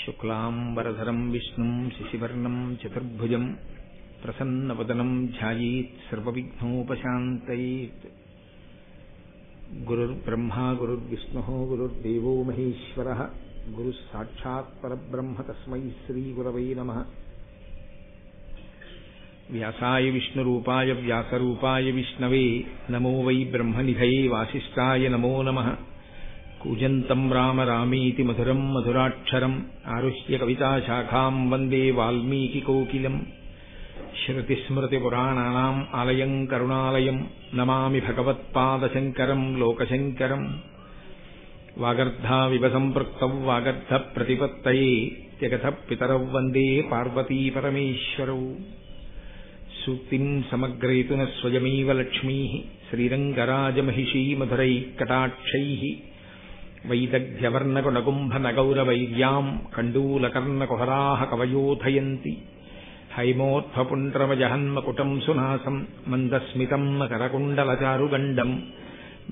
శుక్లాంబరధరం విష్ణుం శశివర్ణం చతుర్భుజం ప్రసన్నవదనం ధ్యాయేత్ సర్వవిఘ్నోపశాంతయేత్. గురుర్బ్రహ్మా గురుర్విష్ణుః గురుర్దేవో మహేశ్వరః గురుః సాక్షాత్ పరబ్రహ్మ తస్మై శ్రీగురవై నమః. వ్యాసాయ విష్ణురూపాయ వ్యాసరూపాయ విష్ణవే నమో వై బ్రహ్మనిధయే వాసిష్ఠాయ నమో నమః. కూజంతం రామ రామేతి మధురం మధురాక్షరం ఆరుహ్య కవితాశాఖాం వందే వాల్మీకికోకిలం. శ్రుతిస్మృతిపురాణానాం ఆలయం కరుణాలయం నమామి భగవత్పాదశంకరం లోకశంకరం. వాగర్ధావివ సంపృక్తౌ వాగర్ధ ప్రతిపత్తయే జగతః పితరౌ వందే పార్వతీపరమేశ్వరౌ. సూక్తిం సమగ్రయతున స్వయమేవ లక్ష్మీః శ్రీరంగరాజమహిషీ మధురైఃకటాక్షైః. వైదగ్ధ్యవర్ణకునగుంభనగౌరవైర్యాం కండూలకర్ణకుహరాः కవయోధయంతి. హైమోత్ఫపుండ్రమజహన్మకుటం సునాసం మందస్మితం మకరకుండలచారుగండం.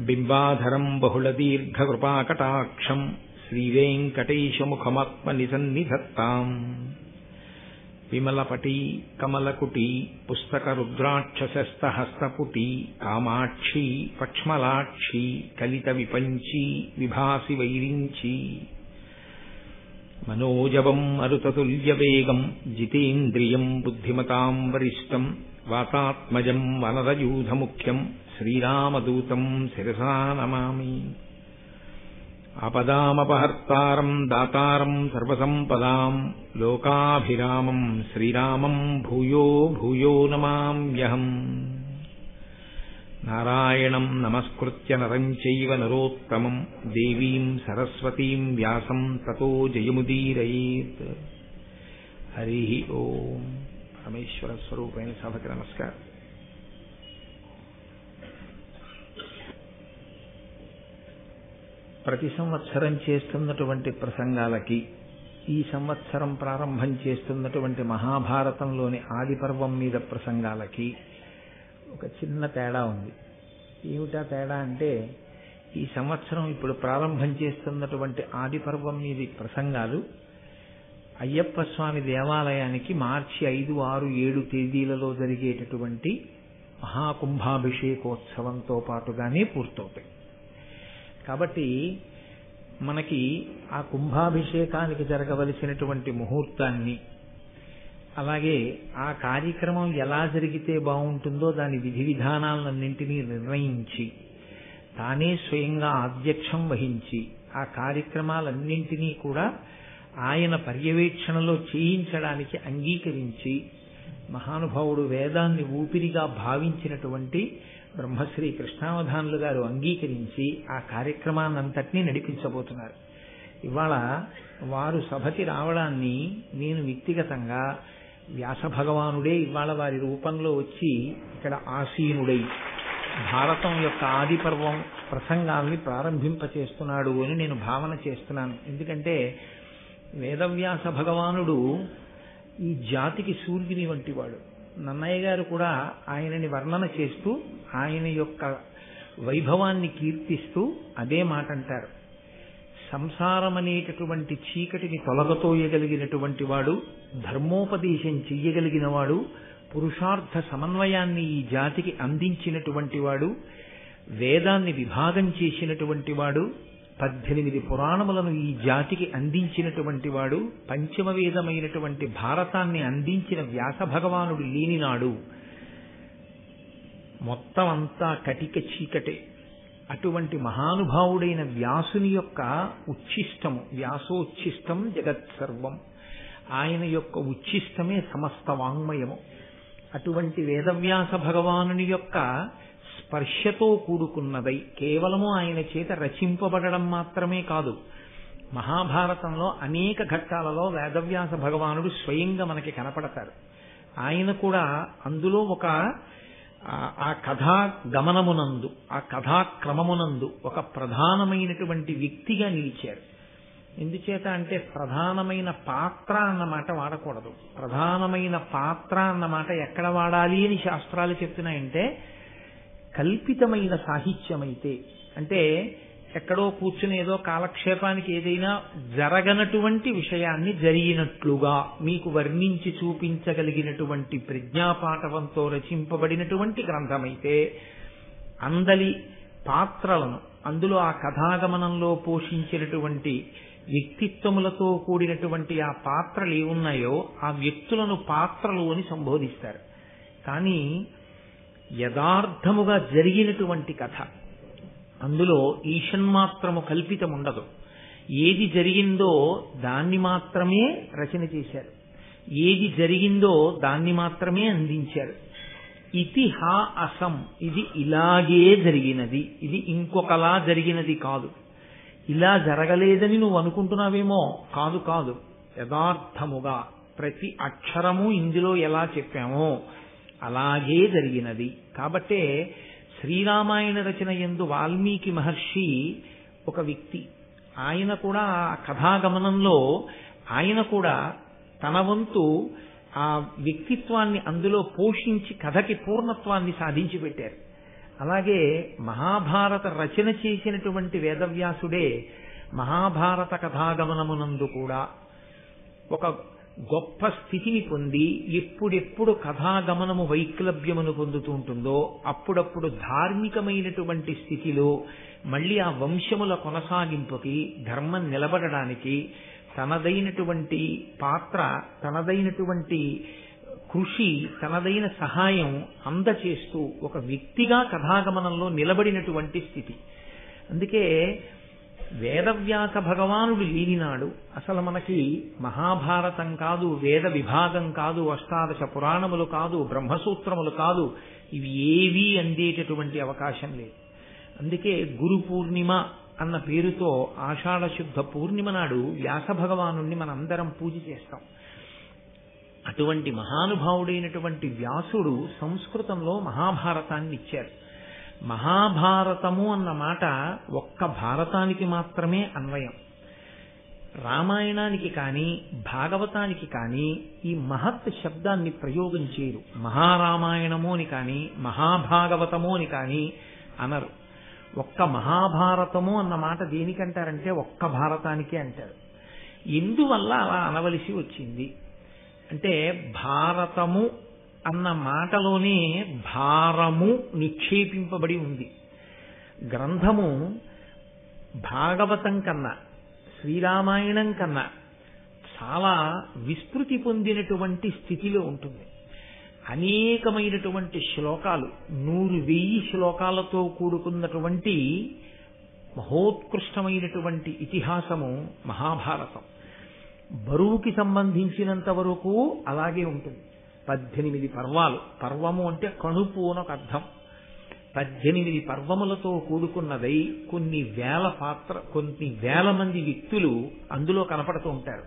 బింబాధరం బహుళదీర్ఘకృపాకటాక్షం శ్రీవేంకటేశముఖమాత్మనిసన్నిధత్తాం. విమలపటీ కమలకుటీ పుస్తకరుద్రాక్షసస్తహస్తపుటీ కామాక్షీ పక్ష్మలాక్షీ కలిత విపంచీ విభాసి వైరించీ. మనోజవం మరుతతుల్యవేగం జితేంద్రియం బుద్ధిమతాం వరిష్టం. వాతాత్మజం వనరయూధముఖ్యం శ్రీరామదూతం శిరసా నమామి. ఆపదామపహర్తారం దాతారం సర్వసంపదాం లోకాభిరామం శ్రీరామం భూయో భూయో నమామ్యహం. నారాయణం నమస్కృత్య నరం చైవ నరోత్తమం దేవీం సరస్వతీం వ్యాసం తతో జయముదీరయేత్. హరి ఓం. పరమేశ్వర స్వరూపైన సభకి నమస్కారం. ప్రతి సంవత్సరం చేస్తున్నటువంటి ప్రసంగాలకి ఈ సంవత్సరం ప్రారంభం చేస్తున్నటువంటి మహాభారతంలోని ఆది పర్వం మీద ప్రసంగాలకి ఒక చిన్న తేడా ఉంది. ఏమిటా తేడా అంటే, ఈ సంవత్సరం ఇప్పుడు ప్రారంభం చేస్తున్నటువంటి ఆది పర్వం మీద ప్రసంగాలు అయ్యప్ప స్వామి దేవాలయానికి మార్చి 5, 6, 7 తేదీలలో జరిగేటటువంటి మహాకుంభాభిషేకోత్సవంతో పాటుగానే పూర్తవుతాయి. కాబట్టి మనకి ఆ కుంభాభిషేకానికి జరగవలసినటువంటి ముహూర్తాన్ని, అలాగే ఆ కార్యక్రమం ఎలా జరిగితే బాగుంటుందో దాని విధి విధానాలన్నింటినీ నిర్ణయించి తానే స్వయంగా అధ్యక్షం వహించి ఆ కార్యక్రమాలన్నింటినీ కూడా ఆయన పర్యవేక్షణలో చేయించడానికి అంగీకరించి మహానుభావుడు వేదాన్ని ఊపిరిగా భావించినటువంటి బ్రహ్మశ్రీ కృష్ణావధానులు గారు అంగీకరించి ఆ కార్యక్రమాన్నంతటినీ నడిపించబోతున్నారు. ఇవాళ వారు సభకి రావడాన్ని నేను వ్యక్తిగతంగా వ్యాస భగవానుడే ఇవాళ వారి రూపంలో వచ్చి ఇక్కడ ఆసీనుడై భారతం యొక్క ఆది పర్వం ప్రసంగాల్ని ప్రారంభింపచేస్తున్నాడు అని నేను భావన చేస్తున్నాను. ఎందుకంటే వేదవ్యాస భగవానుడు ఈ జాతికి సూర్యుని వంటివాడు. నన్నయ్య గారు కూడా ఆయనని వర్ణన చేస్తూ ఆయన యొక్క వైభవాన్ని కీర్తిస్తూ అదే మాట అంటారు. సంసారం అనేటటువంటి చీకటిని తొలగతోయగలిగినటువంటి వాడు, ధర్మోపదేశం చెయ్యగలిగిన వాడు, పురుషార్థ సమన్వయాన్ని ఈ జాతికి అందించినటువంటి వాడు, వేదాన్ని విభాగం చేసినటువంటి వాడు, 18 పురాణములను ఈ జాతికి అందించినటువంటి వాడు, పంచమ వేదమైనటువంటి భారతాన్ని అందించిన వ్యాస భగవానుడు లేనినాడు మొత్తం అంతా కటిక చీకటే. అటువంటి మహానుభావుడైన వ్యాసుని యొక్క ఉచ్ఛిష్టము, వ్యాసోచ్ఛిష్టం జగత్సర్వం, ఆయన యొక్క ఉచ్ఛిష్టమే సమస్త వాంగ్మయము. అటువంటి వేదవ్యాస భగవానుని యొక్క స్పర్శతో కూడుకున్నదై కేవలము ఆయన చేత రచింపబడడం మాత్రమే కాదు, మహాభారతంలో అనేక ఘట్టాలలో వేదవ్యాస భగవానుడు స్వయంగా మనకి కనపడతారు. ఆయన కూడా అందులో ఒక ఆ కథా గమనమునందు, ఆ కథాక్రమమునందు ఒక ప్రధానమైనటువంటి వ్యక్తిగా నిలిచారు. ఎందుచేత అంటే ప్రధానమైన పాత్ర అన్నమాట వాడకూడదు. ప్రధానమైన పాత్ర అన్నమాట ఎక్కడ వాడాలి అని శాస్త్రాలు చెప్తున్నాయంటే, కల్పితమైన సాహిత్యమైతే, అంటే ఎక్కడో కూర్చుని ఏదో కాలక్షేపానికి ఏదైనా జరగనటువంటి విషయాన్ని జరిగినట్లుగా మీకు వర్ణించి చూపించగలిగినటువంటి ప్రజ్ఞాపాఠవంతో రచింపబడినటువంటి గ్రంథమైతే అందలి పాత్రలను అందులో ఆ కథాగమనంలో పోషించినటువంటి వ్యక్తిత్వములతో కూడినటువంటి ఆ పాత్రలు ఏమున్నాయో ఆ వ్యక్తులను పాత్రలు అని సంబోధిస్తారు. కానీ యథార్థముగా జరిగినటువంటి కథ, అందులో ఈషన్మాత్రము కల్పితం ఉండదు. ఏది జరిగిందో దాన్ని మాత్రమే రచన చేశారు, ఏది జరిగిందో దాన్ని మాత్రమే అందించారు. ఇతిహాసం, ఇది ఇలాగే జరిగినది, ఇది ఇంకొకలా జరిగినది కాదు. ఇలా జరగలేదని నువ్వు అనుకుంటున్నావేమో, కాదు కాదు, యథార్థముగా ప్రతి అక్షరము ఇందులో ఎలా చెప్పామో అలాగే జరిగినది. కాబట్టే శ్రీరామాయణ రచన యందు వాల్మీకి మహర్షి ఒక వ్యక్తి. ఆయన కూడా ఆ కథాగమనంలో ఆయన కూడా తన వంతు ఆ వ్యక్తిత్వాన్ని అందులో పోషించి కథకి పూర్ణత్వాన్ని సాధించి పెట్టారు. అలాగే మహాభారత రచన చేసినటువంటి వేదవ్యాసుడే మహాభారత కథాగమనమునందు కూడా ఒక గొప్ప స్థితిని పొంది ఎప్పుడెప్పుడు కథాగమనము వైక్లభ్యమును పొందుతూ ఉంటుందో అప్పుడప్పుడు ధార్మికమైనటువంటి స్థితిలో మళ్ళీ ఆ వంశముల కొనసాగింపుకి, ధర్మం నిలబడడానికి తనదైనటువంటి పాత్ర, తనదైనటువంటి కృషి, తనదైన సహాయం అందచేస్తూ ఒక వ్యక్తిగా కథాగమనంలో నిలబడినటువంటి స్థితి. అందుకే వేదవ్యాస భగవానుడు లేనినాడు అసలు మనకి మహాభారతం కాదు, వేద విభాగం కాదు, అష్టాదశ పురాణములు కాదు, బ్రహ్మసూత్రములు కాదు, ఇవి ఏవీ అందేటటువంటి అవకాశం లేదు. అందుకే గురు పూర్ణిమ అన్న పేరుతో ఆషాఢ శుద్ధ పూర్ణిమ నాడు వ్యాస భగవానుణ్ణి మనందరం పూజ చేస్తాం. అటువంటి మహానుభావుడైనటువంటి వ్యాసుడు సంస్కృతంలో మహాభారతాన్ని ఇచ్చారు. మహాభారతము అన్న మాట ఒక్క భారతానికి మాత్రమే అన్వయం. రామాయణానికి కానీ భాగవతానికి కానీ ఈ మహత్ శబ్దాన్ని ప్రయోగం చేయరు. మహారామాయణము అని కానీ మహాభాగవతము అని కానీ అనరు. ఒక్క మహాభారతము అన్న మాట దేనికంటారంటే ఒక్క భారతానికే అంటారు. ఎందువల్ల అలా అనవలసి వచ్చింది అంటే భారతము అన్న మాటలోనే భారము నిక్షేపింపబడి ఉంది. గ్రంథము భాగవతం కన్నా, శ్రీరామాయణం కన్నా చాలా విస్తృతి పొందినటువంటి స్థితిలో ఉంటుంది. అనేకమైనటువంటి శ్లోకాలు, 100,000 శ్లోకాలతో కూడుకున్నటువంటి మహోత్కృష్టమైనటువంటి ఇతిహాసము మహాభారతం. బరువుకి సంబంధించినంత వరకు అలాగే ఉంటుంది. 18 పర్వాలు. పర్వము అంటే కణుపు అని ఒక అర్థం. 18 పర్వములతో కూడుకున్నదై కొన్ని వేల మంది వ్యక్తులు అందులో కనపడుతూ ఉంటారు.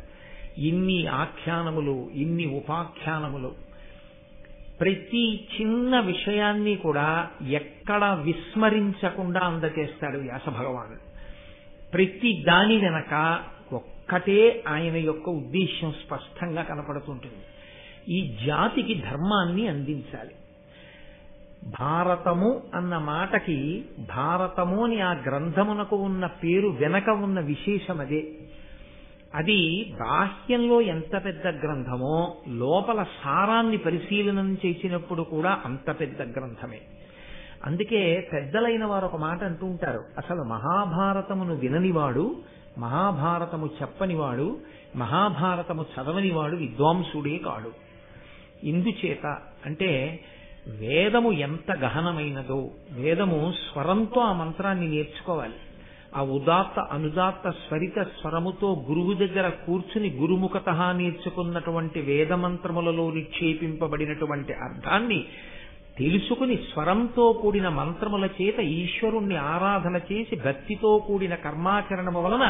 ఇన్ని ఆఖ్యానములు, ఇన్ని ఉపాఖ్యానములు, ప్రతి చిన్న విషయాన్ని కూడా ఎక్కడ విస్మరించకుండా అందజేస్తాడు వ్యాస భగవానుడు. ప్రతి దాని వెనక ఒక్కటే ఆయన యొక్క ఉద్దేశ్యం స్పష్టంగా కనపడుతుంటుంది. ఈ జాతికి ధర్మాన్ని అందించాలి. భారతము అన్న మాటకి, భారతము అని ఆ గ్రంథమునకు ఉన్న పేరు వెనక ఉన్న విశేషం అదే. అది బాహ్యంలో ఎంత పెద్ద గ్రంథమో లోపల సారాన్ని పరిశీలనం చేసినప్పుడు కూడా అంత పెద్ద గ్రంథమే. అందుకే పెద్దలైన వారు ఒక మాట అంటూ ఉంటారు, అసలు మహాభారతమును విననివాడు, మహాభారతము చెప్పనివాడు, మహాభారతము చదవనివాడు విద్వాంసుడే కాడు. ఇందుచేత అంటే వేదము ఎంత గహనమైనదో, వేదము స్వరంతో ఆ మంత్రాన్ని నేర్చుకోవాలి. ఆ ఉదాత్త అనుదాత్త స్వరిత స్వరముతో గురువు దగ్గర కూర్చుని గురుముఖత నేర్చుకున్నటువంటి వేదమంత్రములలో నిక్షేపింపబడినటువంటి అర్థాన్ని తెలుసుకుని స్వరంతో కూడిన మంత్రముల చేత ఈశ్వరుణ్ణి ఆరాధన చేసి భక్తితో కూడిన కర్మాచరణము వలన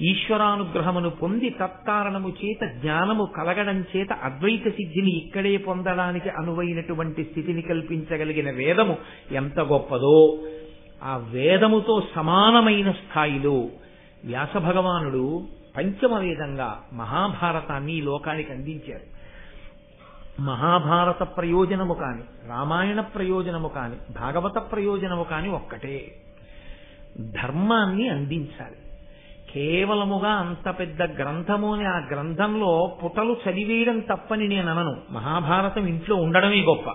ఈశ్వరానుగ్రహమును పొంది తత్కారణము చేత జ్ఞానము కలగడం చేత అద్వైత సిద్ధిని ఇక్కడే పొందడానికి అనువైనటువంటి స్థితిని కల్పించగలిగిన వేదము ఎంత గొప్పదో, ఆ వేదముతో సమానమైన స్థాయిలో వ్యాస భగవానుడు పంచమ వేదంగా మహాభారతాన్ని ఈ లోకానికి అందించారు. మహాభారత ప్రయోజనము కాని, రామాయణ ప్రయోజనము కాని, భాగవత ప్రయోజనము కాని ఒక్కటే. ధర్మాన్ని అందించాలి. కేవలముగా అంత పెద్ద గ్రంథము అని ఆ గ్రంథంలో పుటలు చదివేయడం తప్పని నేను అనను. మహాభారతం ఇంట్లో ఉండడమే గొప్ప,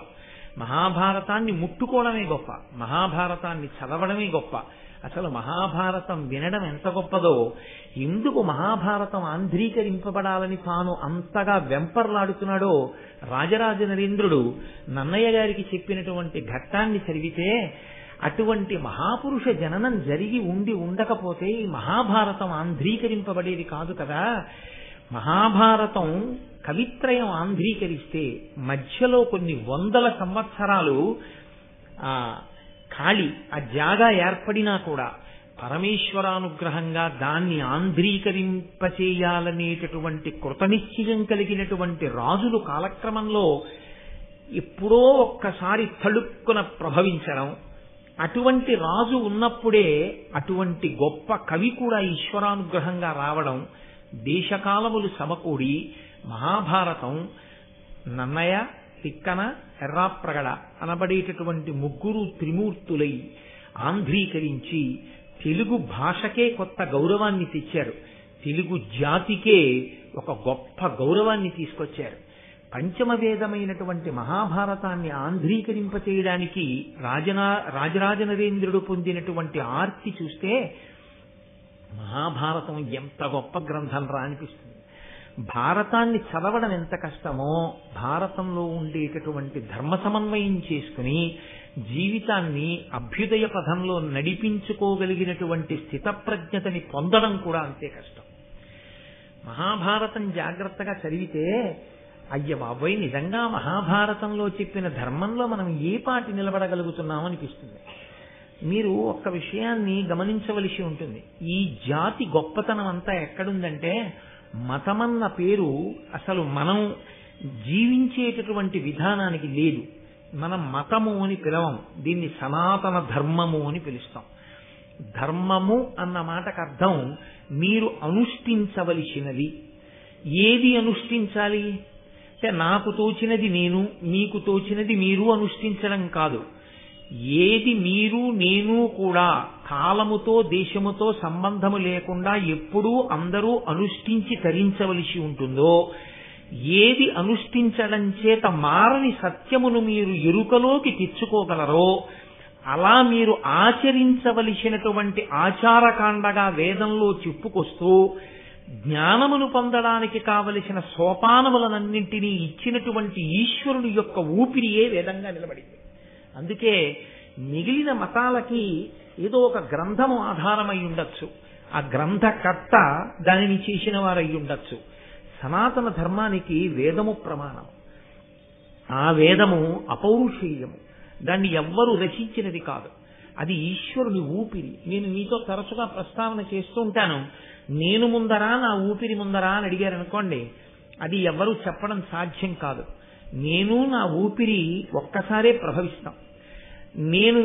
మహాభారతాన్ని ముట్టుకోవడమే గొప్ప, మహాభారతాన్ని చదవడమే గొప్ప. అసలు మహాభారతం వినడం ఎంత గొప్పదో, ఎందుకు మహాభారతం ఆంధ్రీకరింపబడాలని తాను అంతగా వెంపర్లాడుతున్నాడో రాజరాజ నరేంద్రుడు నన్నయ్య గారికి చెప్పినటువంటి ఘట్టాన్ని చదివితే, అటువంటి మహాపురుష జననం జరిగి ఉండకపోతే ఈ మహాభారతం ఆంధ్రీకరింపబడేది కాదు కదా. మహాభారతం కవిత్రయం ఆంధ్రీకరిస్తే మధ్యలో కొన్ని వందల సంవత్సరాలు ఖాళీ ఆ జాగా ఏర్పడినా కూడా పరమేశ్వరానుగ్రహంగా దాన్ని ఆంధ్రీకరింపచేయాలనేటటువంటి కృతనిశ్చయం కలిగినటువంటి రాజులు కాలక్రమంలో ఎప్పుడో ఒక్కసారి తళుక్కున ప్రభవించడం, అటువంటి రాజు ఉన్నప్పుడే అటువంటి గొప్ప కవి కూడా ఈశ్వరానుగ్రహంగా రావడం, దేశకాలములు సమకూడి మహాభారతం నన్నయ, తిక్కన, ఎర్రాప్రగడ అనబడేటటువంటి ముగ్గురు త్రిమూర్తులై ఆంధ్రీకరించి తెలుగు భాషకే కొత్త గౌరవాన్ని తెచ్చారు. తెలుగు జాతికే ఒక గొప్ప గౌరవాన్ని తీసుకొచ్చారు. పంచమవేదమైనటువంటి మహాభారతాన్ని ఆంధ్రీకరింపచేయడానికి రాజరాజ నరేంద్రుడు పొందినటువంటి ఆర్తి చూస్తే మహాభారతం ఎంత గొప్ప గ్రంథం రా అనిపిస్తుంది. భారతాన్ని చదవడం ఎంత కష్టమో భారతంలో ఉండేటటువంటి ధర్మ సమన్వయం చేసుకుని జీవితాన్ని అభ్యుదయ పథంలో నడిపించుకోగలిగినటువంటి స్థితప్రజ్ఞతని పొందడం కూడా అంతే కష్టం. మహాభారతం జాగ్రత్తగా చదివితే అయ్య బాబోయ్, నిజంగా మహాభారతంలో చెప్పిన ధర్మంలో మనం ఏ పాటి నిలబడగలుగుతున్నాం అనిపిస్తుంది. మీరు ఒక్క విషయాన్ని గమనించవలసి ఉంటుంది. ఈ జాతి గొప్పతనం అంతా ఎక్కడుందంటే, మతమన్న పేరు అసలు మనం జీవించేటటువంటి విధానానికి లేదు. మనం మతము అని పిలవం, దీన్ని సనాతన ధర్మము అని పిలుస్తాం. ధర్మము అన్న మాటకు అర్థం మీరు అనుష్ఠించవలసినది. ఏది అనుష్ఠించాలి అంటే, నాకు తోచినది నేను, మీకు తోచినది మీరు అనుష్ఠించడం కాదు. ఏది మీరు నేను కూడా కాలముతో దేశముతో సంబంధము లేకుండా ఎప్పుడూ అందరూ అనుష్ఠించి తరించవలసి ఉంటుందో, ఏది అనుష్ఠించడం చేత మారని సత్యమును మీరు ఎరుకలోకి తెచ్చుకోగలరో అలా మీరు ఆచరించవలసినటువంటి ఆచారకాండగా వేదంలో చెప్పుకొస్తూ జ్ఞానమును పొందడానికి కావలసిన సోపానములనన్నింటినీ ఇచ్చినటువంటి ఈశ్వరుని యొక్క ఊపిరియే వేదంగా నిలబడింది. అందుకే మిగిలిన మతాలకి ఏదో ఒక గ్రంథము ఆధారమై ఉండొచ్చు, ఆ గ్రంథకర్త దానిని చేసిన వారై ఉండొచ్చు. సనాతన ధర్మానికి వేదము ప్రమాణం. ఆ వేదము అపౌరుషేయము, దాన్ని ఎవ్వరూ రచించినది కాదు, అది ఈశ్వరుని ఊపిరి. నేను మీతో తరచుగా ప్రస్తావన చేస్తూ ఉంటాను, నేను ముందరా నా ఊపిరి ముందరా అని అడిగారు అనుకోండి, అది ఎవ్వరూ చెప్పడం సాధ్యం కాదు. నేను నా ఊపిరి ఒక్కసారే ప్రభవిస్తాం. నేను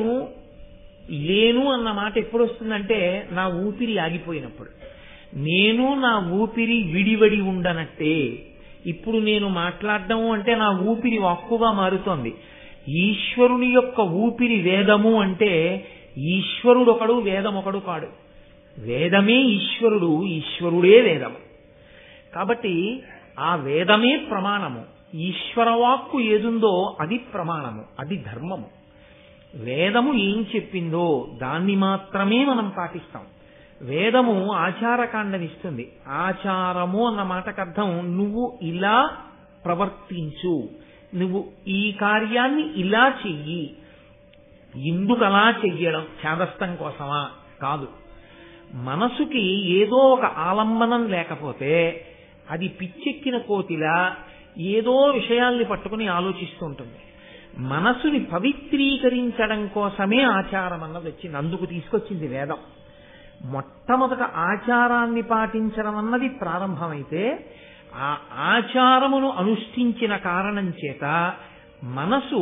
లేను అన్న మాట ఎప్పుడు వస్తుందంటే, నా ఊపిరి ఆగిపోయినప్పుడు. నేను నా ఊపిరి విడివడి ఉండనట్టే ఇప్పుడు నేను మాట్లాడడం అంటే నా ఊపిరి వాక్కుగా మారుతోంది. ఈశ్వరుని యొక్క ఊపిరి వేదము అంటే ఈశ్వరుడు ఒకడు, వేదం ఒకడు కాడు. వేదమే ఈశ్వరుడు, ఈశ్వరుడే వేదము. కాబట్టి ఆ వేదమే ప్రమాణము. ఈశ్వరవాక్కు ఏదుందో అది ప్రమాణము, అది ధర్మము. వేదము ఏం చెప్పిందో దాన్ని మాత్రమే మనం పాటిస్తాం. వేదము ఆచారకాండనిస్తుంది. ఆచారము అన్న మాటకు అర్థం నువ్వు ఇలా ప్రవర్తించు, నువ్వు ఈ కార్యాన్ని ఇలా చెయ్యి. ఎందుకు అలా చెయ్యడం? చేదస్తం కోసమా? కాదు. మనసుకి ఏదో ఒక ఆలంబనం లేకపోతే అది పిచ్చెక్కిన కోతిలా ఏదో విషయాల్ని పట్టుకుని ఆలోచిస్తూ ఉంటుంది. మనసుని పవిత్రీకరించడం కోసమే ఆచారం అన్నది వచ్చింది, అందుకు తీసుకొచ్చింది వేదం. మొట్టమొదట ఆచారాన్ని పాటించడం అన్నది ప్రారంభమైతే ఆ ఆచారమును అనుష్ఠించిన కారణం చేత మనసు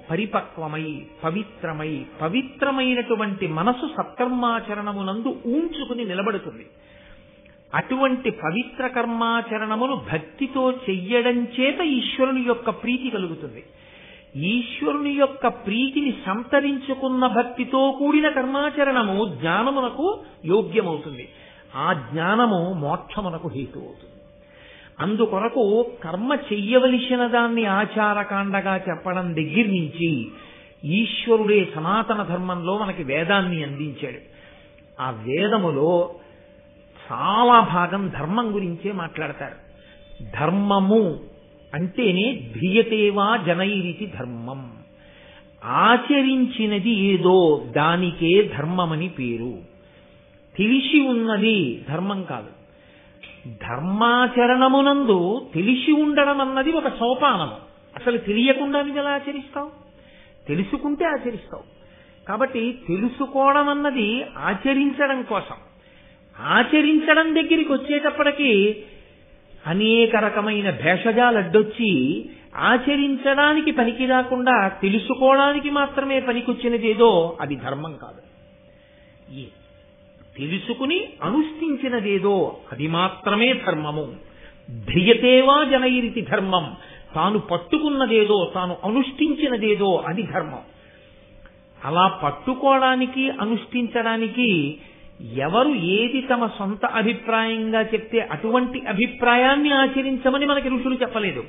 పరిపక్వమై పవిత్రమై, పవిత్రమైనటువంటి మనసు సత్కర్మాచరణమునందు ఊంచుకుని నిలబడుతుంది. అటువంటి పవిత్ర కర్మాచరణమును భక్తితో చెయ్యడం చేత ఈశ్వరుని యొక్క ప్రీతి కలుగుతుంది. ఈశ్వరుని యొక్క ప్రీతిని సంతరించుకున్న భక్తితో కూడిన కర్మాచరణము జ్ఞానమునకు యోగ్యమవుతుంది. ఆ జ్ఞానము మోక్షమునకు హేతు అవుతుంది. అందుకొరకు కర్మ చెయ్యవలసిన దాన్ని ఆచారకాండగా చెప్పడం దగ్గర నుంచి ఈశ్వరుడే సనాతన ధర్మంలో మనకి వేదాన్ని అందించాడు. ఆ వేదములో చాలా భాగం ధర్మం గురించే మాట్లాడతారు. ధర్మము అంటేనే ధ్రియతేవా జనైరితి ధర్మం. ఆచరించినది ఏదో దానికే ధర్మమని పేరు. తెలిసి ఉన్నది ధర్మం కాదు. ధర్మాచరణమునందు తెలిసి ఉండడం అన్నది ఒక సోపానము. అసలు తెలియకుండా నువ్వు ఎలా ఆచరిస్తావు? తెలుసుకుంటే ఆచరిస్తావు. కాబట్టి తెలుసుకోవడం అన్నది ఆచరించడం కోసం. ఆచరించడం దగ్గరికి వచ్చేటప్పటికీ అనేక రకమైన భేషజాలు అడ్డొచ్చి ఆచరించడానికి పనికి రాకుండా తెలుసుకోవడానికి మాత్రమే పనికొచ్చినదేదో అది ధర్మం కాదు. తెలుసుకుని అనుష్ఠించినదేదో అది మాత్రమే ధర్మము. ధ్రియతేవా జనైరితి ధర్మం. తాను పట్టుకున్నదేదో, తాను అనుష్ఠించినదేదో అది ధర్మం. అలా పట్టుకోవడానికి అనుష్ఠించడానికి ఎవరు ఏది తమ సొంత అభిప్రాయంగా చెప్తే అటువంటి అభిప్రాయాన్ని ఆచరించమని మనకి ఋషులు చెప్పలేదు.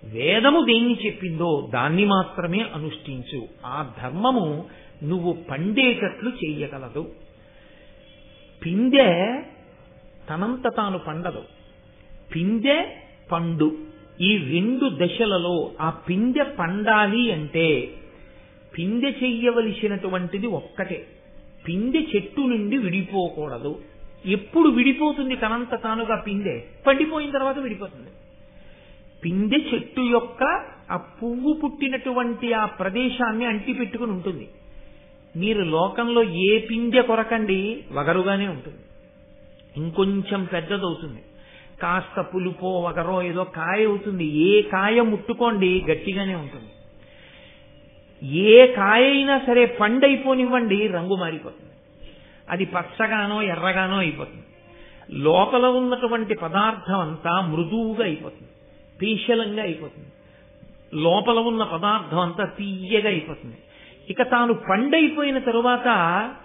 వేదము దేన్ని చెప్పిందో దాన్ని మాత్రమే అనుష్ఠించు. ఆ ధర్మము నువ్వు పండేటట్లు చెయ్యగలదు. పిందె తనంత తాను పండదు. పిందె పండు ఈ రెండు దశలలో ఆ పిందె పండాలి అంటే పిందె చెయ్యవలసినటువంటిది ఒక్కటే. పిందె చెట్టు నుండి విడిపోకూడదు. ఎప్పుడు విడిపోతుంది తనంత తానుగా పిందె? పండిపోయిన తర్వాత విడిపోతుంది. పిందె చెట్టు యొక్క ఆ పువ్వు పుట్టినటువంటి ఆ ప్రదేశాన్ని అంటిపెట్టుకుని ఉంటుంది. మీరు లోకంలో ఏ పిందె కొరకండి వగరుగానే ఉంటుంది. ఇంకొంచెం పెద్దదవుతుంది, కాస్త పులుపో వగరో ఏదో కాయ అవుతుంది. ఏ కాయ ముట్టుకోండి గట్టిగానే ఉంటుంది. ఏ కాయ అయినా సరే పండైపోనివ్వండి రంగు మారిపోతుంది. అది పచ్చగానో ఎర్రగానో అయిపోతుంది. లోపల ఉన్నటువంటి పదార్థం అంతా మృదువుగా అయిపోతుంది, పీశలంగా అయిపోతుంది. లోపల ఉన్న పదార్థం అంతా తీయగా అయిపోతుంది. ఇక తాను పండైపోయిన తరువాత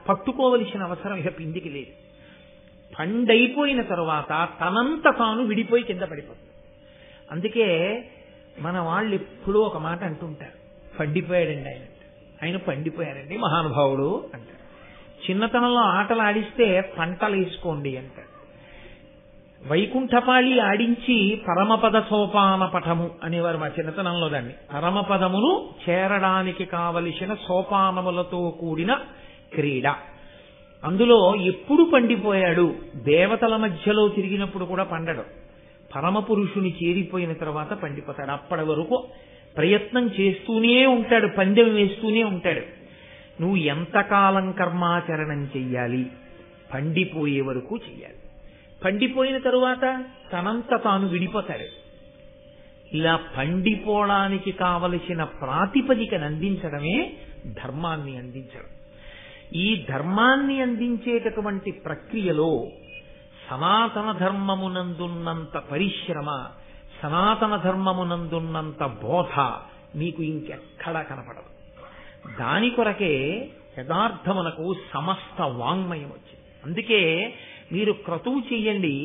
పట్టుకోవలసిన అవసరం ఇక పిండికి లేదు. పండైపోయిన తరువాత తనంత తాను విడిపోయి కింద పడిపోతుంది. అందుకే మన వాళ్ళు ఎప్పుడూ ఒక మాట అంటుంటారు, పండిపోయాడండి ఆయన పండిపోయారండి మహానుభావుడు అంటారు. చిన్నతనంలో ఆటలు ఆడిస్తే పంటలు వేసుకోండి అంటారు. వైకుంఠపాళి ఆడించి పరమపద సోపాన పఠము అనేవారు మా చిన్నతనంలో. దాన్ని పరమపదమును చేరడానికి కావలసిన సోపానములతో కూడిన క్రీడ. అందులో ఎప్పుడు పండిపోయాడు? దేవతల మధ్యలో తిరిగినప్పుడు కూడా పండడు. పరమపురుషుని చేరిపోయిన తర్వాత పండిపోతాడు. అప్పటి వరకు ప్రయత్నం చేస్తూనే ఉంటాడు, పందెం వేస్తూనే ఉంటాడు. నువ్వు ఎంతకాలం కర్మాచరణం చెయ్యాలి? పండిపోయే వరకు చెయ్యాలి. పండిపోయిన తరువాత తనంత తాను విడిపోతాడు. ఇలా పండిపోవడానికి కావలసిన ప్రాతిపదికను అందించడమే ధర్మాన్ని అందించడం. ఈ ధర్మాన్ని అందించేటటువంటి ప్రక్రియలో సనాతన ధర్మమునందున్నంత పరిశ్రమ, సనాతన ధర్మమునందున్నంత బోధ మీకు ఇంకెక్కడా కనపడదు. దాని కొరకే యథార్థమునకు సమస్త వాంగ్మయం వచ్చింది. అందుకే మీరు క్రతువు చెయ్యండి,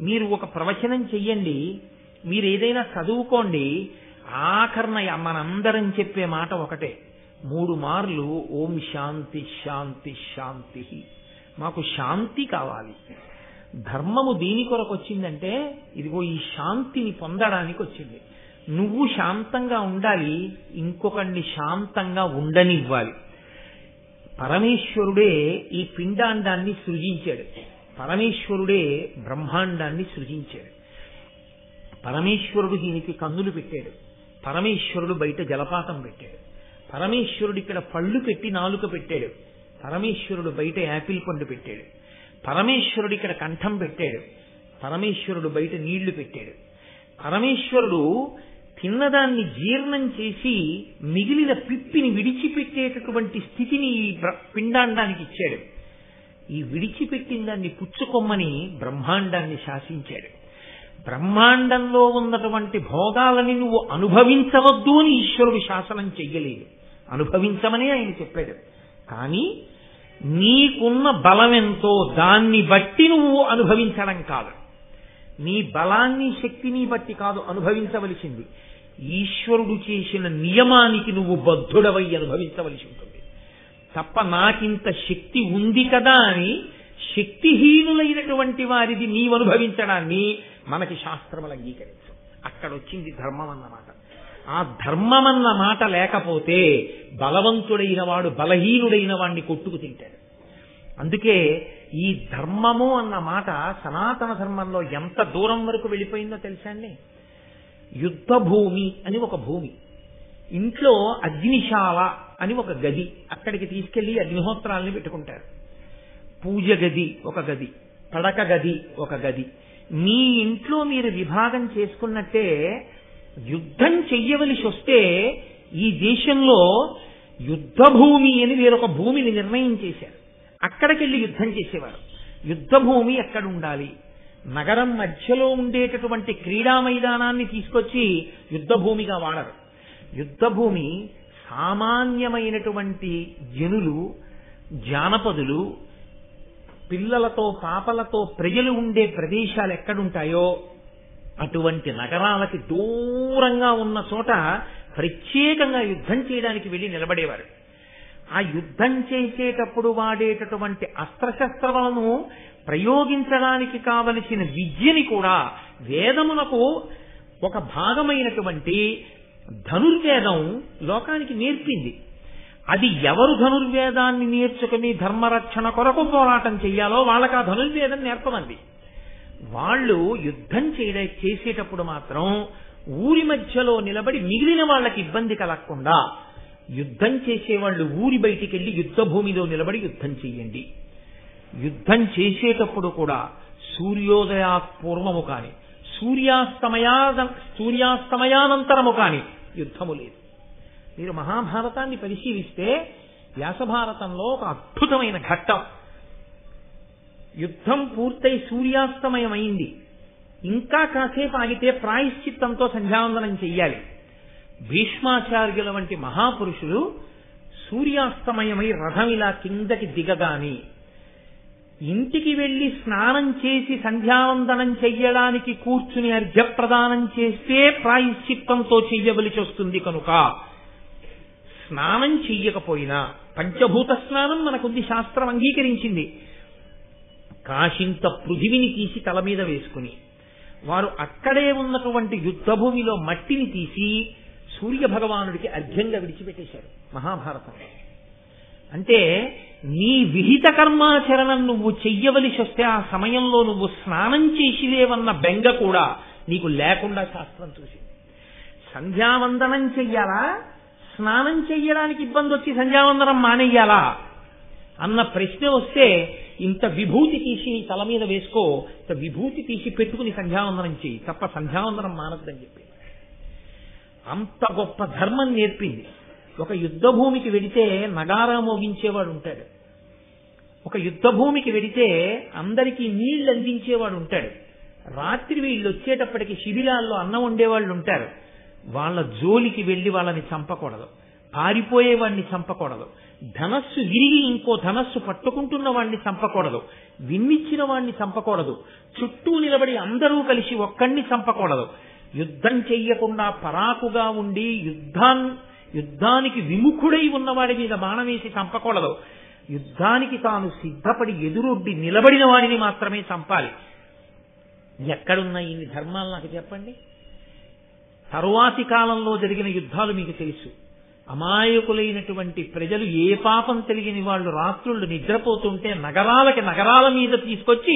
మీరు ఒక ప్రవచనం చెయ్యండి, మీరు ఏదైనా చదువుకోండి, ఆఖరణ మనందరం చెప్పే మాట ఒకటే, 3 మార్లు ఓం శాంతి శాంతి శాంతి. మాకు శాంతి కావాలి. ధర్మము దేని కొరకు వచ్చిందంటే ఇదిగో ఈ శాంతిని పొందడానికి వచ్చింది. నువ్వు శాంతంగా ఉండాలి, ఇంకొకరిని శాంతంగా ఉండనివ్వాలి. పరమేశ్వరుడే ఈ పిండాండాన్ని సృజించాడు. పరమేశ్వరుడే బ్రహ్మాండాన్ని సృజించాడు. పరమేశ్వరుడు దీనికి కన్నులు పెట్టాడు. పరమేశ్వరుడు బయట జలపాతం పెట్టాడు. పరమేశ్వరుడు ఇక్కడ పళ్ళు పెట్టి నాలుక పెట్టాడు. పరమేశ్వరుడు బయట యాపిల్ పండు పెట్టాడు. పరమేశ్వరుడు ఇక్కడ కంఠం పెట్టాడు. పరమేశ్వరుడు బయట నీళ్లు పెట్టాడు. పరమేశ్వరుడు తిన్నదాన్ని జీర్ణం చేసి మిగిలిన పిప్పిని విడిచిపెట్టేటటువంటి స్థితిని ఈ పిండాండానికి ఇచ్చాడు. ఈ విడిచిపెట్టిన దాన్ని పుచ్చుకొమ్మని బ్రహ్మాండాన్ని శాసించాడు. బ్రహ్మాండంలో ఉన్నటువంటి భోగాలని నువ్వు అనుభవించవద్దు అని ఈశ్వరుడు శాసనం చెయ్యలేదు. అనుభవించమని ఆయన చెప్పాడు. కానీ నీకున్న బలం ఎంతో దాన్ని బట్టి నువ్వు అనుభవించడం కాదు. నీ బలాన్ని శక్తిని బట్టి కాదు అనుభవించవలసింది. ఈశ్వరుడు చేసిన నియమానికి నువ్వు బద్ధుడవై అనుభవించవలసి ఉంటుంది తప్ప నాకింత శక్తి ఉంది కదా అని శక్తిహీనులైనటువంటి వారిది నీవు అనుభవించడాన్ని మనకి శాస్త్రములు అంగీకరించు. అక్కడొచ్చింది ధర్మం అన్నమాట. ఆ ధర్మం అన్న మాట లేకపోతే బలవంతుడైన వాడు బలహీనుడైన వాడిని కొట్టుకు తింటాడు. అందుకే ఈ ధర్మము అన్న మాట సనాతన ధర్మంలో ఎంత దూరం వరకు వెళ్ళిపోయిందో తెలుసా అండి? యుద్ధ భూమి అని ఒక భూమి, ఇంట్లో అగ్నిశాల అని ఒక గది, అక్కడికి తీసుకెళ్లి అగ్నిహోత్రాలని పెట్టుకుంటారు. పూజ గది ఒక గది, పడక గది ఒక గది. మీ ఇంట్లో మీరు విభాగం చేసుకున్నట్టే యుద్ధం చెయ్యవలసి వస్తే ఈ దేశంలో యుద్ధ భూమి అని వేరొక భూమిని నిర్ణయం చేశారు. అక్కడికెళ్ళి యుద్ధం చేసేవారు. యుద్ధ భూమి ఎక్కడ ఉండాలి? నగరం మధ్యలో ఉండేటటువంటి క్రీడా మైదానాన్ని తీసుకొచ్చి యుద్ధ భూమిగా వాడరు. యుద్ధ భూమి సామాన్యమైనటువంటి జనులు, జానపదులు, పిల్లలతో పాపలతో ప్రజలు ఉండే ప్రదేశాలు ఎక్కడుంటాయో అటువంటి నగరాలకి దూరంగా ఉన్న చోట ప్రత్యేకంగా యుద్ధం చేయడానికి వెళ్లి నిలబడేవారు. ఆ యుద్ధం చేసేటప్పుడు వాడేటటువంటి అస్త్రశస్త్రాలను ప్రయోగించడానికి కావలసిన విద్యని కూడా వేదమునకు ఒక భాగమైనటువంటి ధనుర్వేదం లోకానికి నేర్పింది. అది ఎవరు ధనుర్వేదాన్ని నేర్చుకుని ధర్మరక్షణ కొరకు పోరాటం చెయ్యాలో వాళ్ళకి ఆ ధనుర్వేదం నేర్పమంది. వాళ్ళు యుద్ధం చేసేటప్పుడు మాత్రం ఊరి మధ్యలో నిలబడి మిగిలిన వాళ్ళకి ఇబ్బంది కలగకుండా యుద్ధం చేసేవాళ్ళు ఊరి బయటికి వెళ్లి యుద్ధ భూమిలో నిలబడి యుద్ధం చెయ్యండి. యుద్ధం చేసేటప్పుడు కూడా సూర్యోదయాత్పూర్వము కాని సూర్యాస్తమయానంతరము కాని యుద్ధము లేదు. మీరు మహాభారతాన్ని పరిశీలిస్తే వ్యాసభారతంలో ఒక అద్భుతమైన ఘట్టం. యుద్ధం పూర్తయి సూర్యాస్తమయం అయింది, ఇంకా కాసేపు ఆగితే ప్రాయశ్చిత్తంతో సంధ్యావందనం చెయ్యాలి. భీష్మాచార్యుల వంటి మహాపురుషులు సూర్యాస్తమయమై రథం ఇలా కిందకి దిగగాని ఇంటికి వెళ్లి స్నానం చేసి సంధ్యావందనం చెయ్యడానికి కూర్చుని అర్ఘ్యప్రదానం చేస్తే ప్రాయశ్చిత్తంతో చెయ్యవలసి వస్తుంది. కనుక స్నానం చెయ్యకపోయినా పంచభూత స్నానం మనకుంది, శాస్త్రం అంగీకరించింది. కాశింత పృథివిని తీసి తల మీద వేసుకుని వారు అక్కడే ఉన్నటువంటి యుద్ధభూమిలో మట్టిని తీసి సూర్య భగవానుడికి అర్ఘ్యంగా విడిచిపెట్టేశారు మహాభారతంలో. అంటే నీ విహిత కర్మాచరణం నువ్వు చెయ్యవలసి వస్తే ఆ సమయంలో నువ్వు స్నానం చేసిలేవన్న బెంగ కూడా నీకు లేకుండా శాస్త్రం చూసింది. సంధ్యావందనం చెయ్యాలా, స్నానం చెయ్యడానికి ఇబ్బంది వచ్చి సంధ్యావందనం మానేయాలా అన్న ప్రశ్న వస్తే ఇంత విభూతి తీసి నీ తల మీద వేసుకో, ఇంత విభూతి తీసి పెట్టుకుని సంధ్యావందనం చెయ్యి, తప్ప సంధ్యావందనం మానద్దని చెప్పి అంత గొప్ప ధర్మం నేర్పింది. ఒక యుద్ధ భూమికి వెడితే నగారా మోగించేవాడు ఉంటాడు, ఒక యుద్ధ భూమికి వెడితే అందరికీ నీళ్లు అందించేవాడు ఉంటాడు, రాత్రి వీళ్ళు వచ్చేటప్పటికి శిబిరాల్లో అన్నం వండేవాళ్ళు ఉంటారు. వాళ్ళ జోలికి వెళ్లి వాళ్ళని చంపకూడదు, పారిపోయేవాడిని చంపకూడదు, ధనస్సు విరిగి ఇంకో ధనస్సు పట్టుకుంటున్న వాడిని చంపకూడదు, విమ్మిచ్చిన వాడిని చంపకూడదు, చుట్టూ నిలబడి అందరూ కలిసి ఒక్కడిని చంపకూడదు, యుద్ధం చెయ్యకుండా పరాకుగా ఉండి యుద్ధానికి విముఖుడై ఉన్నవాడి మీద బాణం వేసి చంపకూడదు, యుద్ధానికి తాను సిద్ధపడి ఎదురొడ్డి నిలబడిన వాడిని మాత్రమే చంపాలి. ఎక్కడున్నా ఇన్ని ధర్మాలు నాకు చెప్పండి. తరువాతి కాలంలో జరిగిన యుద్ధాలు మీకు తెలుసు. అమాయకులైనటువంటి ప్రజలు, ఏ పాపం తెలియని వాళ్ళు రాత్రుళ్ళు నిద్రపోతుంటే నగరాల మీద తీసుకొచ్చి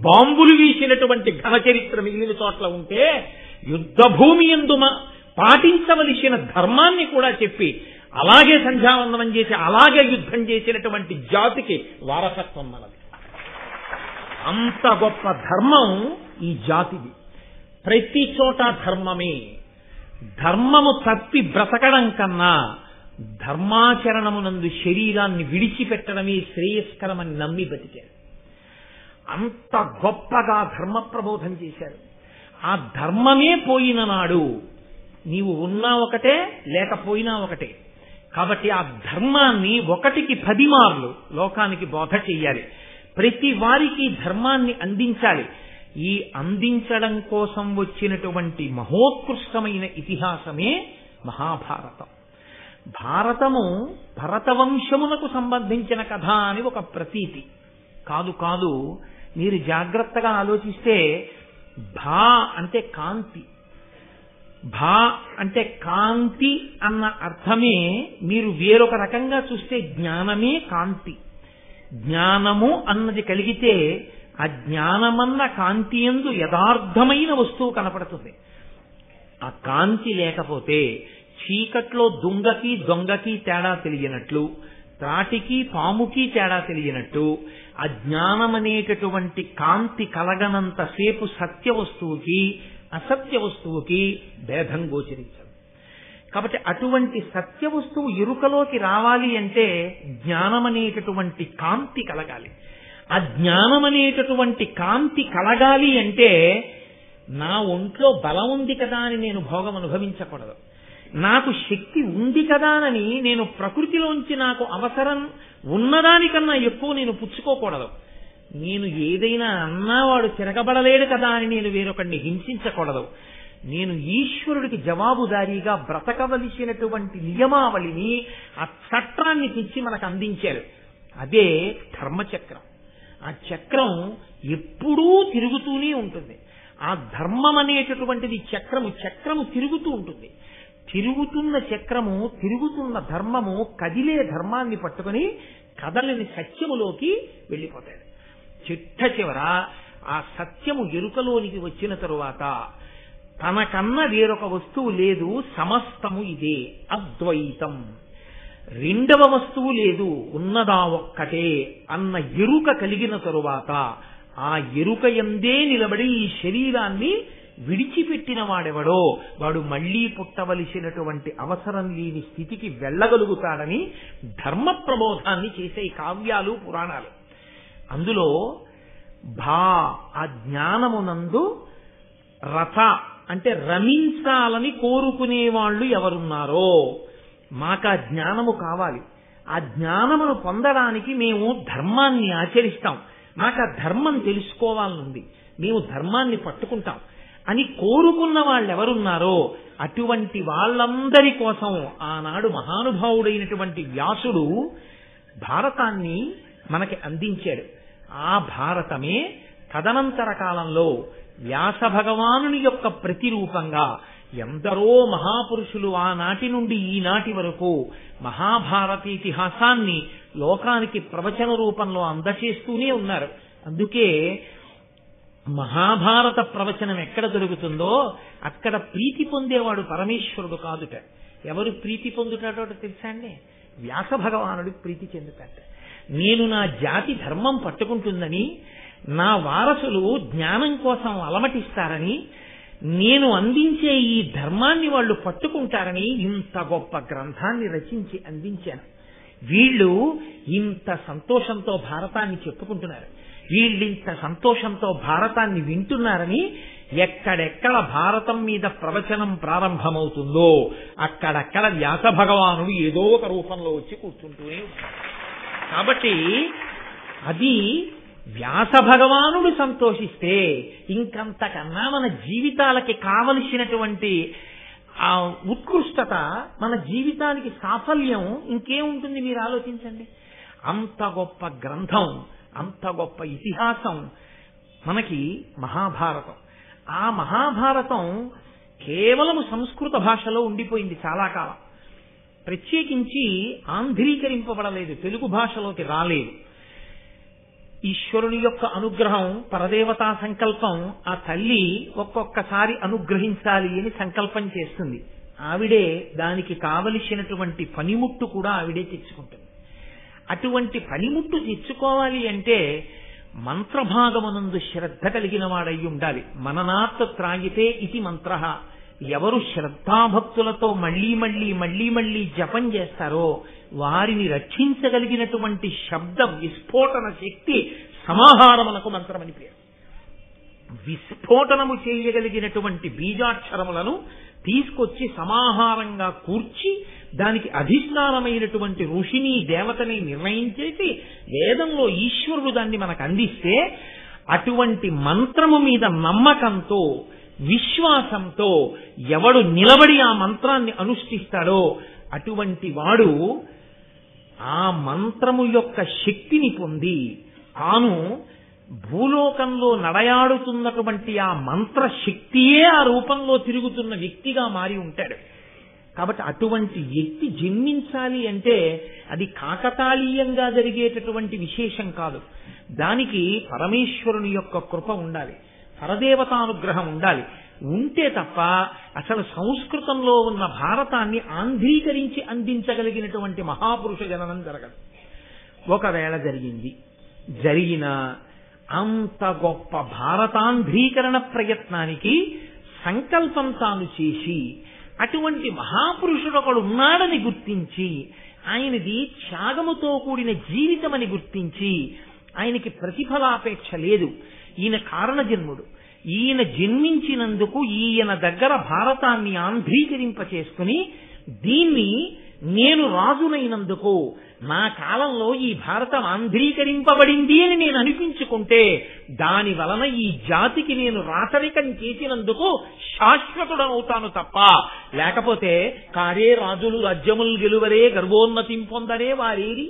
బాంబులు వీసినటువంటి ఘన చరిత్ర మిగిలిన చోట్ల ఉంటే యుద్ధ భూమి యందు పాటించవలసిన ధర్మాన్ని కూడా చెప్పి అలాగే సంధ్యావందనం చేసి అలాగే యుద్ధం చేసినటువంటి జాతికి వారసత్వం మనది. అంత గొప్ప ధర్మం ఈ జాతిది. ప్రతి చోట ధర్మమే. ధర్మము తప్పి బ్రతకడం కన్నా ధర్మాచరణమునందు శరీరాన్ని విడిచిపెట్టడమే శ్రేయస్కరమని నమ్మి బతికారు. అంత గొప్పగా ధర్మ ప్రబోధం చేశారు. ఆ ధర్మమే పోయిన నాడు నీవు ఉన్నా ఒకటే లేకపోయినా ఒకటే. కాబట్టి ఆ ధర్మాన్ని 1కి 10 మార్లు లోకానికి బోధ చెయ్యాలి. ప్రతి వారికి ధర్మాన్ని అందించాలి. ఈ అందించడం కోసం వచ్చినటువంటి మహోత్కృష్టమైన ఇతిహాసమే మహాభారతం. భారతము భరతవంశమునకు సంబంధించిన కథ అని ఒక ప్రతీతి కాదు. మీరు జాగ్రత్తగా ఆలోచిస్తే భా అంటే కాంతి, భా అంటే కాంతి అన్న అర్థమే మీరు వేరొక రకంగా చూస్తే జ్ఞానమే కాంతి. జ్ఞానము అన్నది కలిగితే ఆ జ్ఞానమన్న కాంతి యందు యథార్థమైన వస్తువు కనపడుతుంది. ఆ కాంతి లేకపోతే చీకట్లో దొంగకి తేడా తెలియనట్లు, త్రాటికి పాముకి తేడా తెలియనట్టు, అజ్ఞానమనేటటువంటి కాంతి కలగనంతసేపు సత్య వస్తువుకి అసత్య వస్తువుకి భేదం గోచరించదు. కాబట్టి అటువంటి సత్య వస్తువు ఎరుకలోకి రావాలి అంటే జ్ఞానమనేటటువంటి కాంతి కలగాలి. ఆ జ్ఞానమనేటటువంటి కాంతి కలగాలి అంటే నా ఒంట్లో బలం ఉంది కదా అని నేను భోగం అనుభవించకూడదు. నాకు శక్తి ఉంది కదా అని నేను ప్రకృతిలోంచి నాకు అవసరం ఉన్నదానికన్నా ఎక్కువ నేను పుచ్చుకోకూడదు. నేను ఏదైనా అన్నా వాడు తిరగబడలేడు కదా అని నేను వేరొకడిని హింసించకూడదు. నేను ఈశ్వరుడికి జవాబుదారీగా బ్రతకవలసినటువంటి నియమావళిని, ఆ చట్రాన్ని తెచ్చి మనకు అందించారు. అదే ధర్మచక్రం. ఆ చక్రం ఎప్పుడూ తిరుగుతూనే ఉంటుంది. ఆ ధర్మం అనేటటువంటిది చక్రము తిరుగుతూ ఉంటుంది. తిరుగుతున్న చక్రము, తిరుగుతున్న ధర్మము కదిలే ధర్మాన్ని పట్టుకుని కదలని సత్యములోకి వెళ్ళిపోతాడు. చిట్ట చివర ఆ సత్యము ఎరుకలోనికి వచ్చిన తరువాత తనకన్నా వేరొక వస్తువు లేదు, సమస్తము ఇదే, అద్వైతం. రెండవ వస్తువు లేదు, ఉన్నదా ఒక్కటే అన్న ఎరుక కలిగిన తరువాత ఆ ఎరుక యందే నిలబడి ఈ శరీరాన్ని విడిచిపెట్టిన వాడెవడో వాడు మళ్లీ పుట్టవలసినటువంటి అవసరం లేని స్థితికి వెళ్ళగలుగుతాడని ధర్మ ప్రబోధాన్ని చేసే కావ్యాలు, పురాణాలు. అందులో ఆ జ్ఞానమునందు రథ అంటే రమించాలని కోరుకునే వాళ్ళు ఎవరున్నారో మాకు ఆ జ్ఞానము కావాలి, ఆ జ్ఞానమును పొందడానికి మేము ధర్మాన్ని ఆచరిస్తాం, మాకు ఆ ధర్మం తెలుసుకోవాలనుంది, మేము ధర్మాన్ని పట్టుకుంటాం అని కోరుకున్న వాళ్ళు ఎవరున్నారో అటువంటి వాళ్ళందరి కోసం ఆనాడు మహానుభావుడైనటువంటి వ్యాసుడు భారతాన్ని మనకి అందించాడు. ఆ భారతమే తదనంతర కాలంలో వ్యాస భగవానుని యొక్క ప్రతిరూపంగా ఎందరో మహాపురుషులు ఆనాటి నుండి ఈనాటి వరకు మహాభారత ఇతిహాసాన్ని లోకానికి ప్రవచన రూపంలో అందచేస్తూనే ఉన్నారు. అందుకే మహాభారత ప్రవచనం ఎక్కడ దొరుకుతుందో అక్కడ ప్రీతి పొందేవాడు పరమేశ్వరుడు కాదుట. ఎవరు ప్రీతి పొందుతాడో తెలుసా అండి? వ్యాస భగవానుడు ప్రీతి చెందుతాట. నేను నా జాతి ధర్మం పట్టుకుంటుందని, నా వారసులు జ్ఞానం కోసం అలమటిస్తారని, నేను అందించే ఈ ధర్మాన్ని వాళ్ళు పట్టుకుంటారని ఇంత గొప్ప గ్రంథాన్ని రచించి అందించాను. వీళ్ళు ఇంత సంతోషంతో భారతాన్ని చెప్పుకుంటున్నారు, వీళ్ళింత సంతోషంతో భారతాన్ని వింటున్నారని ఎక్కడెక్కడ భారతం మీద ప్రవచనం ప్రారంభమవుతుందో అక్కడక్కడ వ్యాస భగవానుడు ఏదో ఒక రూపంలో వచ్చి కూర్చుంటూనే ఉంటాడు. కాబట్టి అది వ్యాస భగవానుడు సంతోషిస్తే ఇంకంతకన్నా మన జీవితాలకి కావలసినటువంటి ఆ ఉత్కృష్టత, మన జీవితానికి సాఫల్యం ఇంకేముంటుంది మీరు ఆలోచించండి. అంత గొప్ప గ్రంథం, అంత గొప్ప ఇతిహాసం మనకి మహాభారతం. ఆ మహాభారతం కేవలం సంస్కృత భాషలో ఉండిపోయింది చాలా కాలం. ప్రత్యేకించి ఆంధ్రీకరింపబడలేదు, తెలుగు భాషలోకి రాలేదు. ఈశ్వరుని యొక్క అనుగ్రహం, పరదేవతా సంకల్పం, ఆ తల్లి ఒక్కొక్కసారి అనుగ్రహించాలి అని సంకల్పం చేస్తుంది. ఆవిడే దానికి కావలసినటువంటి పనిముట్టు కూడా ఆవిడే తెచ్చుకుంటుంది. అటువంటి పనిముట్టు తెచ్చుకోవాలి అంటే మంత్రభాగమునందు శ్రద్ధ కలిగిన వాడై ఉండాలి. మననాత్ త్రాగితే ఇది మంత్ర. ఎవరు శ్రద్ధాభక్తులతో మళ్లీ మళ్లీ జపం చేస్తారో వారిని రక్షించగలిగినటువంటి శబ్ద విస్ఫోటన శక్తి సమాహారమునకు మంత్రమని పేరు. విస్ఫోటనము చేయగలిగినటువంటి బీజాక్షరములను తీసుకొచ్చి సమాహారంగా కూర్చి దానికి అధిష్టానమైనటువంటి ఋషిని దేవతని నిర్ణయించేసి వేదంలో ఈశ్వరుడు దాన్ని మనకు అందిస్తే అటువంటి మంత్రము మీద నమ్మకంతో విశ్వాసంతో ఎవడు నిలబడి ఆ మంత్రాన్ని అనుష్ఠిస్తాడో అటువంటి వాడు ఆ మంత్రము యొక్క శక్తిని పొంది తాను భూలోకంలో నడయాడుతున్నటువంటి ఆ మంత్ర శక్తియే ఆ రూపంలో తిరుగుతున్న వ్యక్తిగా మారి ఉంటాడు. కాబట్టి అటువంటి వ్యక్తి జన్మించాలి అంటే అది కాకతాళీయంగా జరిగేటటువంటి విశేషం కాదు. దానికి పరమేశ్వరుని యొక్క కృప ఉండాలి, పరదేవతానుగ్రహం ఉండాలి. ఉంటే తప్ప అసలు సంస్కృతంలో ఉన్న భారతాన్ని ఆంధ్రీకరించి అందించగలిగినటువంటి మహాపురుష జననం జరగదు. ఒకవేళ జరిగిన అంత గొప్ప భారతాంధ్రీకరణ ప్రయత్నానికి సంకల్పం తాను చేసి అటువంటి మహాపురుషుడు ఒకడు ఉన్నాడని గుర్తించి ఆయనది త్యాగముతో కూడిన జీవితమని గుర్తించి ఆయనకి ప్రతిఫలాపేక్ష లేదు, ఈయన కారణజన్ముడు, ఈయన జన్మించినందుకు ఈయన దగ్గర భారతాన్ని ఆంధ్రీకరింపచేసుకుని దీన్ని నేను రాజునైనందుకు నా కాలంలో ఈ భారతం ఆంధ్రీకరింపబడింది అని నేను అనిపించుకుంటే దాని వలన ఈ జాతికి నేను రాచరికం చేసినందుకు శాశ్వతుడనవుతాను తప్ప లేకపోతే కారే రాజులు రాజ్యములు గెలువరే గర్వోన్నతిం పొందరే వారేరి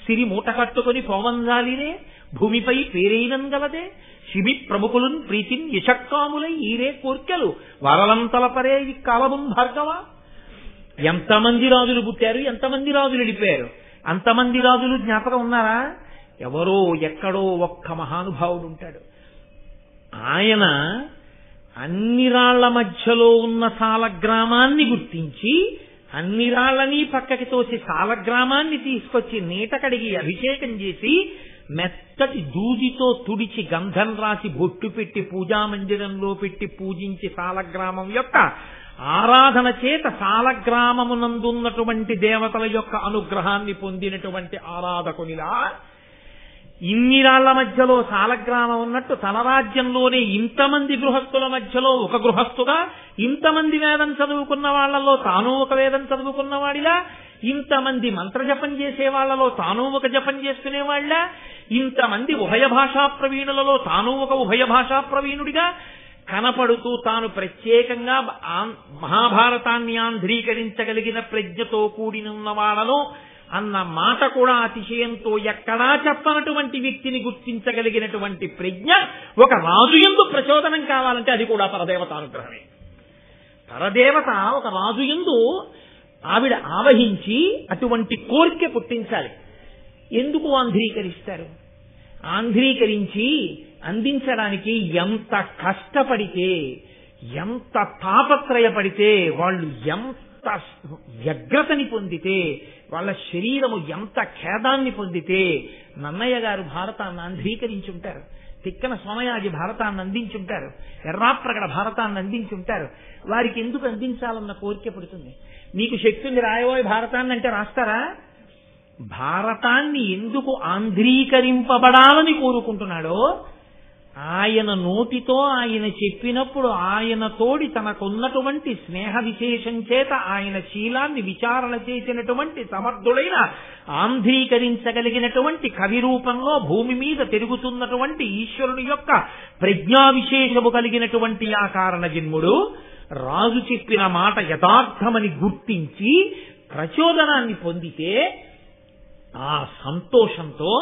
సిరి మూట కట్టుకుని పోవంజాలినే భూమిపై పేరైనంగలదే శిబి ప్రముఖులున్ ప్రీతిన్ యశక్కాములై ఈరే కోర్కెలు వరలంతలపరే ఈ కాలమున్ భార్గవ. ఎంతమంది రాజులు పుట్టారు, ఎంతమంది రాజులు వెళ్ళిపోయారు, అంతమంది రాజులు జ్ఞాపకం ఉన్నారా? ఎవరో ఎక్కడో ఒక్క మహానుభావుడు ఉంటాడు. ఆయన అన్ని రాళ్ల మధ్యలో ఉన్న సాలగ్రామాన్ని గుర్తించి అన్ని రాళ్లని పక్కకి తోసి సాలగ్రామాన్ని తీసుకొచ్చి నీట కడిగి అభిషేకం చేసి మెత్తటి దూదితో తుడిచి గంధం రాసి బొట్టు పెట్టి పూజామందిరంలో పెట్టి పూజించి సాలగ్రామం యొక్క ఆరాధన చేత సాలగ్రామమునందున్నటువంటి దేవతల యొక్క అనుగ్రహాన్ని పొందినటువంటి ఆరాధకునిలా ఇన్ని రాళ్ల మధ్యలో సాలగ్రామం ఉన్నట్టు తన రాజ్యంలోనే ఇంతమంది గృహస్థుల మధ్యలో ఒక గృహస్థుగా, ఇంతమంది వేదం చదువుకున్న వాళ్లలో తాను ఒక వేదం చదువుకున్నవాడిలా, ఇంతమంది మంత్రజపం చేసే వాళ్లలో తాను ఒక జపం చేసుకునేవాళ్ల, ఇంతమంది ఉభయ భాషా ప్రవీణులలో తాను ఒక ఉభయ భాషా ప్రవీణుడిగా కనపడుతూ తాను ప్రత్యేకంగా మహాభారతాన్ని ఆంధ్రీకరించగలిగిన ప్రజ్ఞతో కూడినున్న వాళ్ళను అన్న మాట కూడా అతిశయంతో ఎక్కడా చెప్పనటువంటి వ్యక్తిని గుర్తించగలిగినటువంటి ప్రజ్ఞ ఒక రాజు యందు ప్రచోదనం కావాలంటే అది కూడా పరదేవతానుగ్రహమే. పరదేవత ఒక రాజు యందు ఆవిడ ఆవహించి అటువంటి కోరిక పుట్టించాలి. ఎందుకు ఆంధ్రీకరిస్తారు? ఆంధ్రీకరించి అందించడానికి ఎంత కష్టపడితే, ఎంత తాపత్రయపడితే, వాళ్ళు ఎంత వ్యగ్రతని పొందితే, వాళ్ళ శరీరము ఎంత ఖేదాన్ని పొందితే నన్నయ్య గారు భారతాన్ని ఆంధ్రీకరించుంటారు, తిక్కన సోమయాజి భారతాన్ని అందించుంటారు, ఎర్రాప్రగడ భారతాన్ని అందించుంటారు. వారికి ఎందుకు అందించాలన్న కోరిక పుడుతుంది. మీకు శక్తి ఉంది రాయబోయే భారతాన్ని అంటే రాస్తారా? భారతాన్ని ఎందుకు ఆంధ్రీకరింపబడాలని కోరుకుంటున్నాడో ఆయన నోటితో ఆయన చెప్పినప్పుడు ఆయన తోడి తనకున్నటువంటి స్నేహ విశేషం చేత ఆయన శీలాన్ని విచారణ చేసినటువంటి సమర్థుడైన ఆంధ్రీకరించగలిగినటువంటి కవి రూపంలో భూమి మీద తిరుగుతున్నటువంటి ఈశ్వరుని యొక్క ప్రజ్ఞా విశేషము కలిగినటువంటి ఆ కారణ జన్ముడు రాజు చెప్పిన మాట యథార్థమని గుర్తించి ప్రచోదనాన్ని పొందితే ఆ సంతోషంతో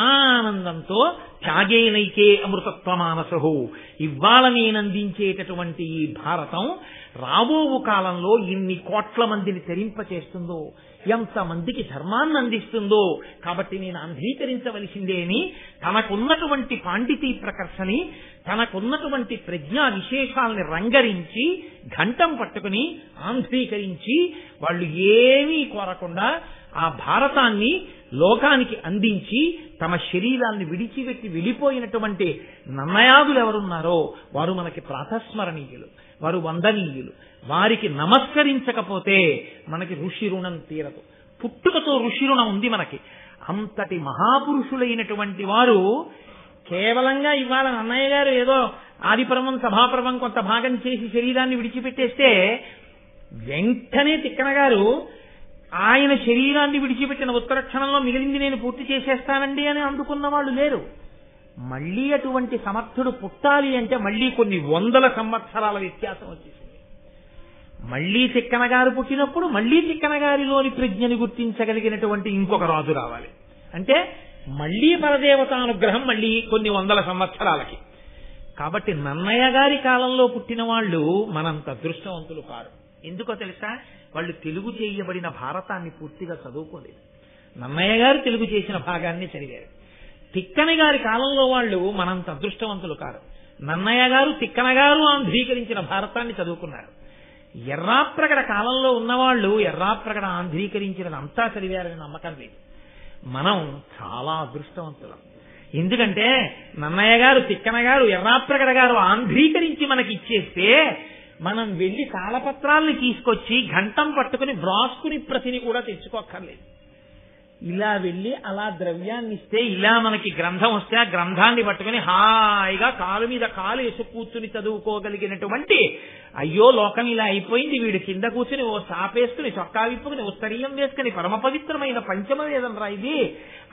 ఆనందంతో త్యాగేనైకే అమృతత్వమానసహు ఇవాళ నేనందించేటటువంటి ఈ భారతం రాబో కాలంలో ఇన్ని కోట్ల మందిని తరింపచేస్తుందో, ఎంతమందికి ధర్మాన్ని అందిస్తుందో, కాబట్టి నేను ఆంధ్రీకరించవలసిందే అని తనకున్నటువంటి పాండితీ ప్రకర్షని, తనకున్నటువంటి ప్రజ్ఞా విశేషాలని రంగరించి ఘంటం పట్టుకుని ఆంధ్రీకరించి వాళ్ళు ఏమీ కోరకుండా ఆ భారతాన్ని లోకానికి అందించి తమ శరీరాన్ని విడిచిపెట్టి వెళ్ళిపోయినటువంటి నన్నయాదులు ఎవరున్నారో వారు మనకి ప్రాతస్మరణీయులు, వారు వందనీయులు. వారికి నమస్కరించకపోతే మనకి ఋషి రుణం తీరదు. పుట్టుకతో ఋషి రుణం ఉంది మనకి. అంతటి మహాపురుషులైనటువంటి వారు కేవలంగా ఇవాళ నన్నయ్య గారు ఏదో ఆదిపర్వం సభాపర్వం కొంత భాగం చేసి శరీరాన్ని విడిచిపెట్టేస్తే వెంటనే తిక్కన గారు ఆయన శరీరాన్ని విడిచిపెట్టిన ఉత్తర క్షణంలో మిగిలింది నేను పూర్తి చేసేస్తానండి అని అందుకున్న వాళ్ళు లేరు. మళ్లీ అటువంటి సమర్థుడు పుట్టాలి అంటే మళ్లీ కొన్ని 100 సంవత్సరాల వ్యత్యాసం వచ్చేసింది. మళ్లీ తిక్కన గారు పుట్టినప్పుడు మళ్లీ తిక్కన గారిలోని ప్రజ్ఞని గుర్తించగలిగినటువంటి ఇంకొక రాజు రావాలి. అంటే మళ్లీ పరదేవతానుగ్రహం మళ్లీ కొన్ని 100 సంవత్సరాలకి. కాబట్టి నన్నయ్య గారి కాలంలో పుట్టిన వాళ్ళు మనంత అదృష్టవంతులు కారు. ఎందుకో తెలుసా? వాళ్ళు తెలుగు చేయబడిన భారతాన్ని పూర్తిగా చదువుకోలేదు. నన్నయ్య గారు తెలుగు చేసిన భాగాన్ని చదివారు. తిక్కన గారి కాలంలో వాళ్ళు మనంత అదృష్టవంతులు కారు. నన్నయ్య గారు తిక్కన గారు ఆంధ్రీకరించిన భారతాన్ని చదువుకున్నారు. ఎర్రాప్రగడ కాలంలో ఉన్నవాళ్ళు ఎర్రాప్రగడ ఆంధ్రీకరించినదంతా చదివారని నమ్మకం లేదు. మనం చాలా అదృష్టవంతులం. ఎందుకంటే నన్నయ్య గారు తిక్కన గారు ఎర్రాప్రగడ గారు ఆంధ్రీకరించి మనకి ఇచ్చేస్తే మనం వెళ్లి తాళపత్రాలను తీసుకొచ్చి ఘంటం పట్టుకుని వ్రాసుకుని ప్రతిని కూడా తెచ్చుకోక్కర్లేదు. ఇలా వెళ్లి అలా ద్రవ్యాన్ని ఇస్తే ఇలా మనకి గ్రంథం వస్తే ఆ గ్రంథాన్ని పట్టుకుని హాయిగా కాలు మీద కాలు వేసి కూర్చుని చదువుకోగలిగినటువంటి, అయ్యో లోకం ఇలా అయిపోయింది, వీడు కింద కూర్చుని ఓ సాపేసుకుని చొక్కా విప్పుకుని ఉత్తరీయం వేసుకుని పరమ పవిత్రమైన పంచమ వేదం రా ఇది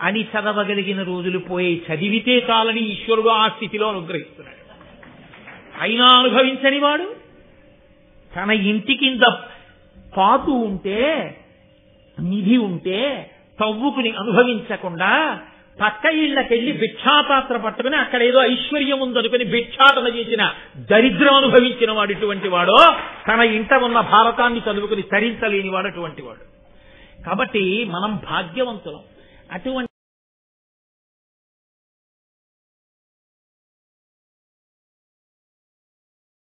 అని చదవగలిగిన రోజులు పోయి చదివితే చాలని ఈశ్వరుడు ఆ స్థితిలో అనుగ్రహిస్తున్నాడు. అయినా అనుభవించని వాడు తన ఇంటి కింద పాతు ఉంటే నిధి ఉంటే తవ్వుకుని అనుభవించకుండా పక్క ఇళ్లకెళ్లి భిక్షాపాత్ర పట్టుకుని అక్కడ ఏదో ఐశ్వర్యం ఉందనుకుని భిక్షాటన చేసిన దరిద్రం అనుభవించిన వాడు ఇటువంటి వాడో, తన ఇంట ఉన్న భారతాన్ని చదువుకుని తరించలేని వాడు అటువంటి వాడు. కాబట్టి మనం భాగ్యవంతులం. అటువంటి